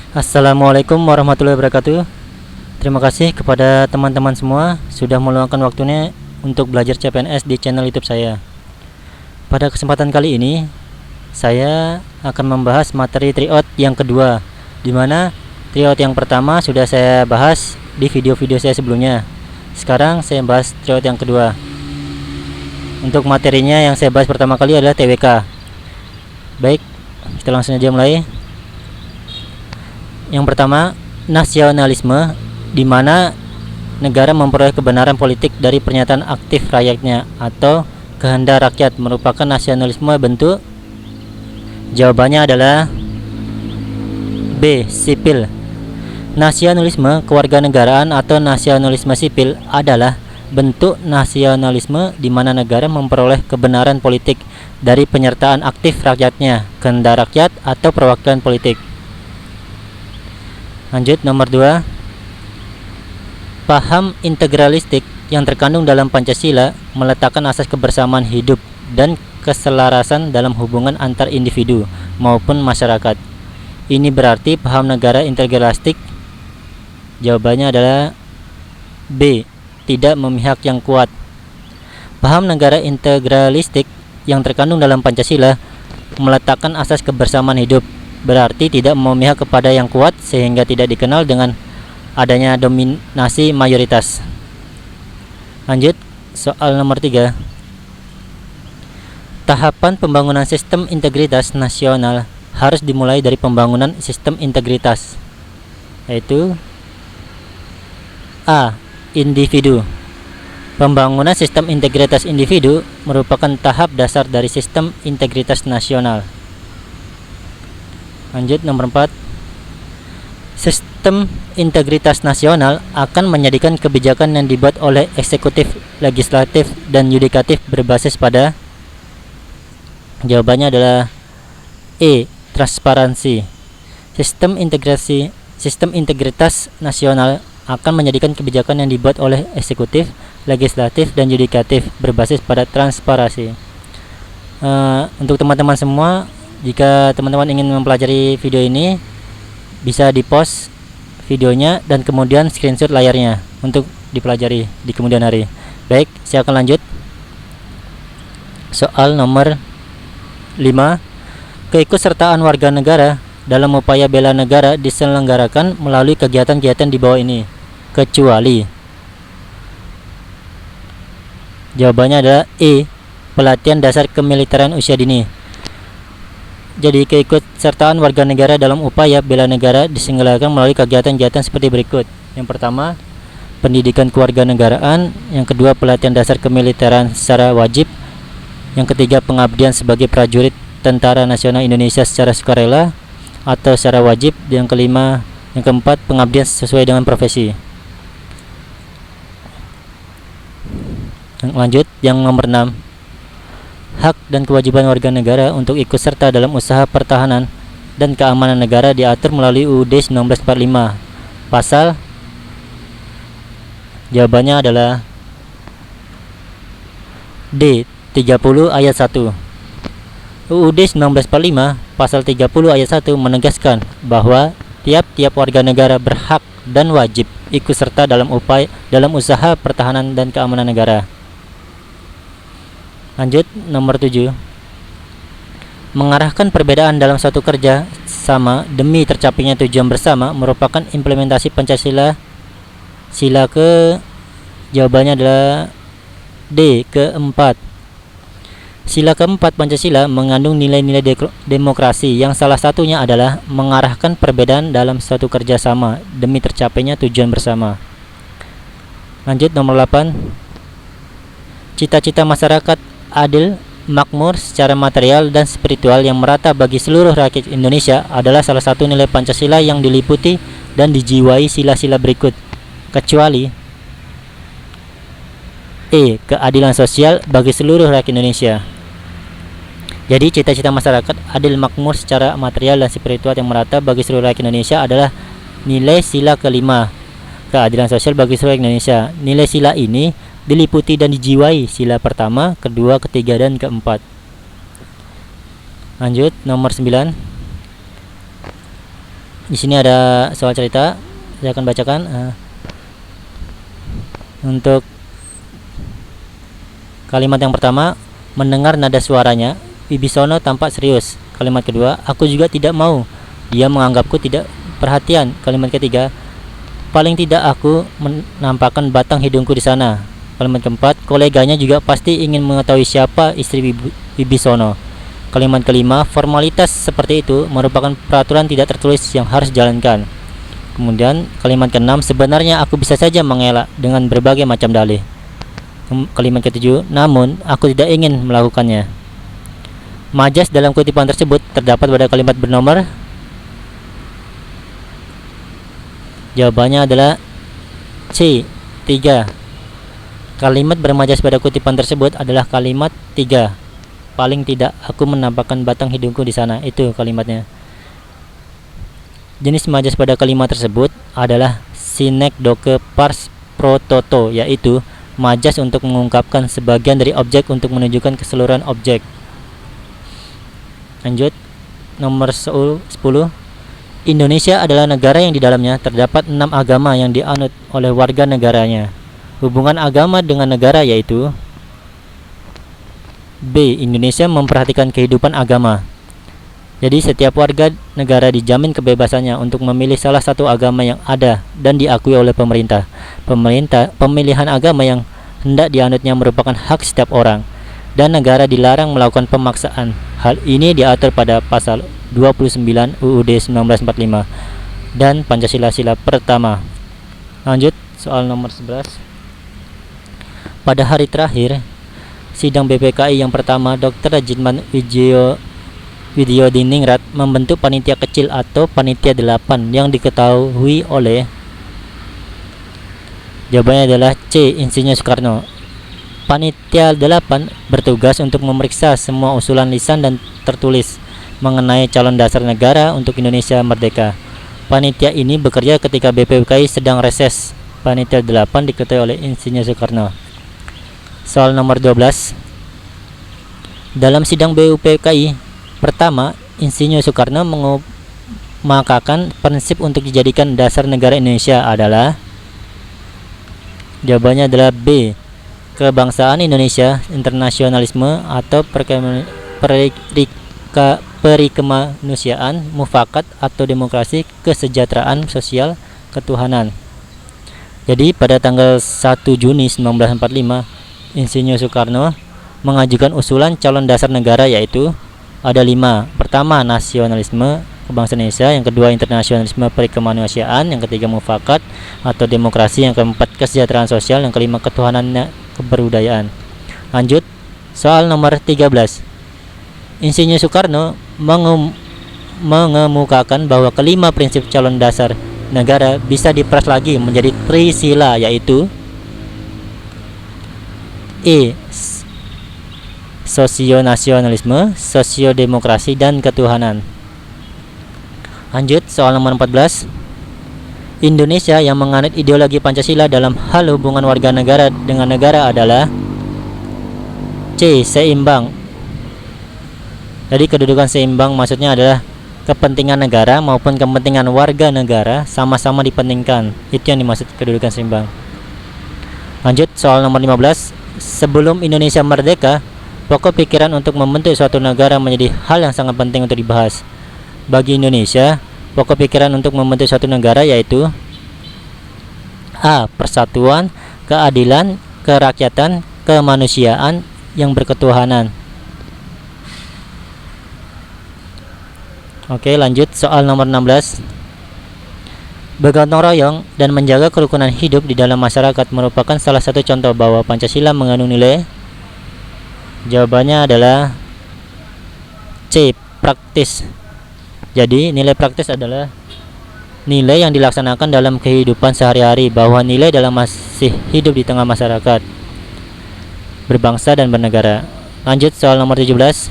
Assalamualaikum warahmatullahi wabarakatuh. Terima kasih kepada teman-teman semua sudah meluangkan waktunya untuk belajar CPNS di channel YouTube saya. Pada kesempatan kali ini, saya akan membahas materi tryout yang kedua, di mana tryout yang pertama sudah saya bahas di video-video saya sebelumnya. Sekarang saya bahas tryout yang kedua. Untuk materinya yang saya bahas pertama kali adalah TWK. Baik, kita langsung aja mulai. Yang pertama, nasionalisme, di mana negara memperoleh kebenaran politik dari pernyataan aktif rakyatnya atau kehendak rakyat merupakan nasionalisme bentuk. Jawabannya adalah B. Sipil. Nasionalisme kewarganegaraan atau nasionalisme sipil adalah bentuk nasionalisme di mana negara memperoleh kebenaran politik dari penyertaan aktif rakyatnya, kehendak rakyat atau perwakilan politik. Lanjut, nomor 2. Paham integralistik yang terkandung dalam Pancasila meletakkan asas kebersamaan hidup dan keselarasan dalam hubungan antar individu maupun masyarakat. Ini berarti paham negara integralistik. Jawabannya adalah B. Tidak memihak yang kuat. Paham negara integralistik yang terkandung dalam Pancasila meletakkan asas kebersamaan hidup, berarti tidak memihak kepada yang kuat sehingga tidak dikenal dengan adanya dominasi mayoritas. Lanjut, soal nomor 3. Tahapan pembangunan sistem integritas nasional harus dimulai dari pembangunan sistem integritas, yaitu A. Individu. Pembangunan sistem integritas individu merupakan tahap dasar dari sistem integritas nasional. Lanjut, nomor 4. Sistem integritas nasional akan menjadikan kebijakan yang dibuat oleh eksekutif, legislatif, dan yudikatif berbasis pada. Jawabannya adalah E. Transparansi. Sistem integritas nasional akan menjadikan kebijakan yang dibuat oleh eksekutif, legislatif, dan yudikatif berbasis pada transparansi. Untuk teman-teman semua, jika teman-teman ingin mempelajari video ini, bisa di-post videonya dan kemudian screenshot layarnya untuk dipelajari di kemudian hari. Baik, saya akan lanjut. Soal nomor 5. Keikutsertaan warga negara dalam upaya bela negara diselenggarakan melalui kegiatan-kegiatan di bawah ini, kecuali. Jawabannya adalah E. Pelatihan dasar kemiliteran usia dini. Jadi keikutsertaan warga negara dalam upaya bela negara diselenggarakan melalui kegiatan-kegiatan seperti berikut. Yang pertama, pendidikan kewarganegaraan. Yang kedua, pelatihan dasar kemiliteran secara wajib. Yang ketiga, pengabdian sebagai prajurit Tentara Nasional Indonesia secara sukarela atau secara wajib. Yang keempat, pengabdian sesuai dengan profesi. Lanjut, yang nomor 6. Hak dan kewajiban warga negara untuk ikut serta dalam usaha pertahanan dan keamanan negara diatur melalui UUD 1945. Pasal. Jawabannya adalah D. 30 ayat 1. UUD 1945 pasal 30 ayat 1 menegaskan bahwa tiap-tiap warga negara berhak dan wajib ikut serta dalam usaha pertahanan dan keamanan negara. Lanjut, nomor 7. Mengarahkan perbedaan dalam suatu kerja sama demi tercapainya tujuan bersama merupakan implementasi Pancasila. Jawabannya adalah D. Keempat. Sila keempat Pancasila mengandung nilai-nilai demokrasi yang salah satunya adalah mengarahkan perbedaan dalam suatu kerja sama demi tercapainya tujuan bersama. Lanjut, nomor 8. Cita-cita masyarakat adil, makmur secara material dan spiritual yang merata bagi seluruh rakyat Indonesia adalah salah satu nilai Pancasila yang diliputi dan dijiwai sila-sila berikut, kecuali E. Keadilan sosial bagi seluruh rakyat Indonesia. Jadi cita-cita masyarakat adil, makmur secara material dan spiritual yang merata bagi seluruh rakyat Indonesia adalah nilai sila kelima, keadilan sosial bagi seluruh rakyat Indonesia. Nilai sila ini diliputi dan dijiwai sila pertama, kedua, ketiga, dan keempat. Lanjut, nomor 9. Di sini ada soal cerita, saya akan bacakan. Untuk kalimat yang pertama, mendengar nada suaranya, Wibisono tampak serius. Kalimat kedua, aku juga tidak mau. Dia menganggapku tidak perhatian. Kalimat ketiga, paling tidak aku menampakkan batang hidungku di sana. Kalimat keempat, koleganya juga pasti ingin mengetahui siapa istri Wibisono. Kalimat kelima, formalitas seperti itu merupakan peraturan tidak tertulis yang harus dijalankan. Kemudian kalimat keenam, sebenarnya aku bisa saja mengelak dengan berbagai macam dalih. Kalimat ketujuh, namun aku tidak ingin melakukannya. Majas dalam kutipan tersebut terdapat pada kalimat bernomor. Jawabannya adalah C, 3. Kalimat bermajas pada kutipan tersebut adalah kalimat 3. Paling tidak aku menampakkan batang hidungku di sana. Itu kalimatnya. Jenis majas pada kalimat tersebut adalah synecdoche pars pro toto, yaitu majas untuk mengungkapkan sebagian dari objek untuk menunjukkan keseluruhan objek. Lanjut, nomor 10. Indonesia adalah negara yang di dalamnya terdapat 6 agama yang dianut oleh warga negaranya. Hubungan agama dengan negara yaitu B. Indonesia memperhatikan kehidupan agama. Jadi setiap warga negara dijamin kebebasannya untuk memilih salah satu agama yang ada dan diakui oleh pemerintah. Pemilihan agama yang hendak dianutnya merupakan hak setiap orang, dan negara dilarang melakukan pemaksaan. Hal ini diatur pada pasal 29 UUD 1945 dan Pancasila Sila Pertama. Lanjut, soal nomor 11. Pada hari terakhir sidang BPKI yang pertama, Dr. Rajitman Widyodiningrat membentuk panitia kecil atau panitia 8 yang diketahui oleh. Jawabannya adalah C. Insinyur Soekarno. Panitia 8 bertugas untuk memeriksa semua usulan lisan dan tertulis mengenai calon dasar negara untuk Indonesia merdeka. Panitia ini bekerja ketika BPKI sedang reses. Panitia 8 diketuai oleh Insinyur Soekarno. Soal nomor 12. Dalam sidang BPKI pertama, Insinyur Soekarno mengemukakan prinsip untuk dijadikan dasar negara Indonesia adalah. Jawabannya adalah B. Kebangsaan Indonesia, internasionalisme atau perikemanusiaan, mufakat atau demokrasi, kesejahteraan sosial, ketuhanan. Jadi pada tanggal 1 Juni 1945, Insinyur Soekarno mengajukan usulan calon dasar negara, yaitu ada 5. Pertama, nasionalisme, kebangsaan Indonesia. Yang kedua, internasionalisme, perikemanusiaan. Yang ketiga, mufakat atau demokrasi. Yang keempat, kesejahteraan sosial. Yang kelima, ketuhanan kebudayaan. Lanjut, soal nomor 13. Insinyur Soekarno mengemukakan bahwa kelima prinsip calon dasar negara bisa diperas lagi menjadi trisila, yaitu E. Sosionasionalisme, sosiodemokrasi, dan ketuhanan. Lanjut, soal nomor 14. Indonesia yang menganut ideologi Pancasila dalam hal hubungan warga negara dengan negara adalah C. Seimbang. Jadi kedudukan seimbang maksudnya adalah kepentingan negara maupun kepentingan warga negara sama-sama dipentingkan. Itu yang dimaksud kedudukan seimbang. Lanjut, soal nomor 15. Sebelum Indonesia merdeka, pokok pikiran untuk membentuk suatu negara menjadi hal yang sangat penting untuk dibahas. Bagi Indonesia, pokok pikiran untuk membentuk suatu negara yaitu A. Persatuan, keadilan, kerakyatan, kemanusiaan yang berketuhanan. Oke, lanjut, soal nomor 16. Bergotong royong dan menjaga kerukunan hidup di dalam masyarakat merupakan salah satu contoh bahwa Pancasila mengandung nilai. Jawabannya adalah C. Praktis. Jadi nilai praktis adalah nilai yang dilaksanakan dalam kehidupan sehari-hari, bahwa nilai dalam masih hidup di tengah masyarakat berbangsa dan bernegara. Lanjut, soal nomor 17.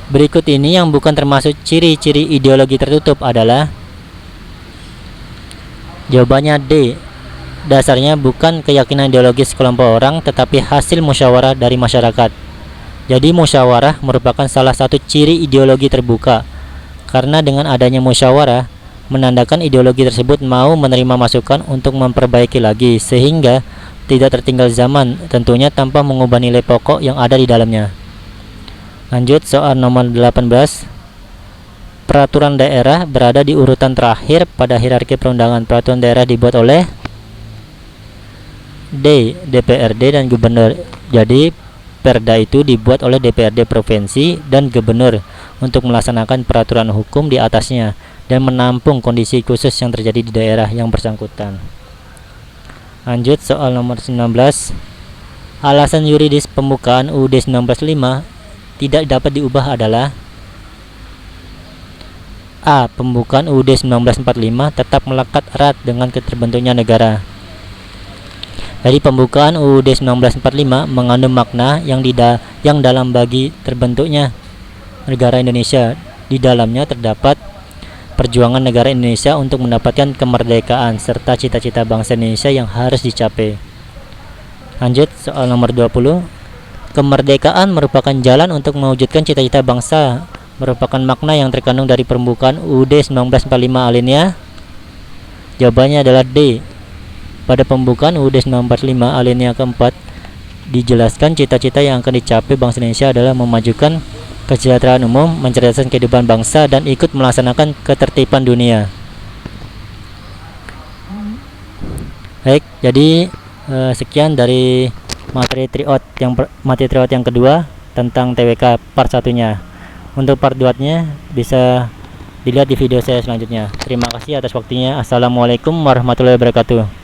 Berikut ini yang bukan termasuk ciri-ciri ideologi tertutup adalah. Jawabannya D. Dasarnya bukan keyakinan ideologis kelompok orang, tetapi hasil musyawarah dari masyarakat. Jadi musyawarah merupakan salah satu ciri ideologi terbuka, karena dengan adanya musyawarah, menandakan ideologi tersebut mau menerima masukan untuk memperbaiki lagi sehingga tidak tertinggal zaman, tentunya tanpa mengubah nilai pokok yang ada di dalamnya. Lanjut soal nomor 18. Peraturan daerah berada di urutan terakhir pada hierarki perundangan. Peraturan daerah dibuat oleh D. DPRD dan gubernur. Jadi perda itu dibuat oleh DPRD provinsi dan gubernur untuk melaksanakan peraturan hukum di atasnya dan menampung kondisi khusus yang terjadi di daerah yang bersangkutan. Lanjut soal nomor 19. Alasan yuridis pembukaan UUD 1945 tidak dapat diubah adalah A. Pembukaan UUD 1945 tetap melekat erat dengan terbentuknya negara. Jadi pembukaan UUD 1945 mengandung makna yang dalam bagi terbentuknya negara Indonesia. Di dalamnya terdapat perjuangan negara Indonesia untuk mendapatkan kemerdekaan serta cita-cita bangsa Indonesia yang harus dicapai. Lanjut soal nomor 20. Kemerdekaan merupakan jalan untuk mewujudkan cita-cita bangsa. Merupakan makna yang terkandung dari pembukaan UUD 1945 alinea. Jawabannya adalah D. Pada pembukaan UUD 1945 alinea keempat dijelaskan cita-cita yang akan dicapai bangsa Indonesia adalah memajukan kesejahteraan umum, mencerdaskan kehidupan bangsa, dan ikut melaksanakan ketertiban dunia. Baik, jadi sekian dari materi triot yang kedua tentang TWK part 1-nya. Untuk part 2-nya bisa dilihat di video saya selanjutnya. Terima kasih atas waktunya. Assalamualaikum warahmatullahi wabarakatuh.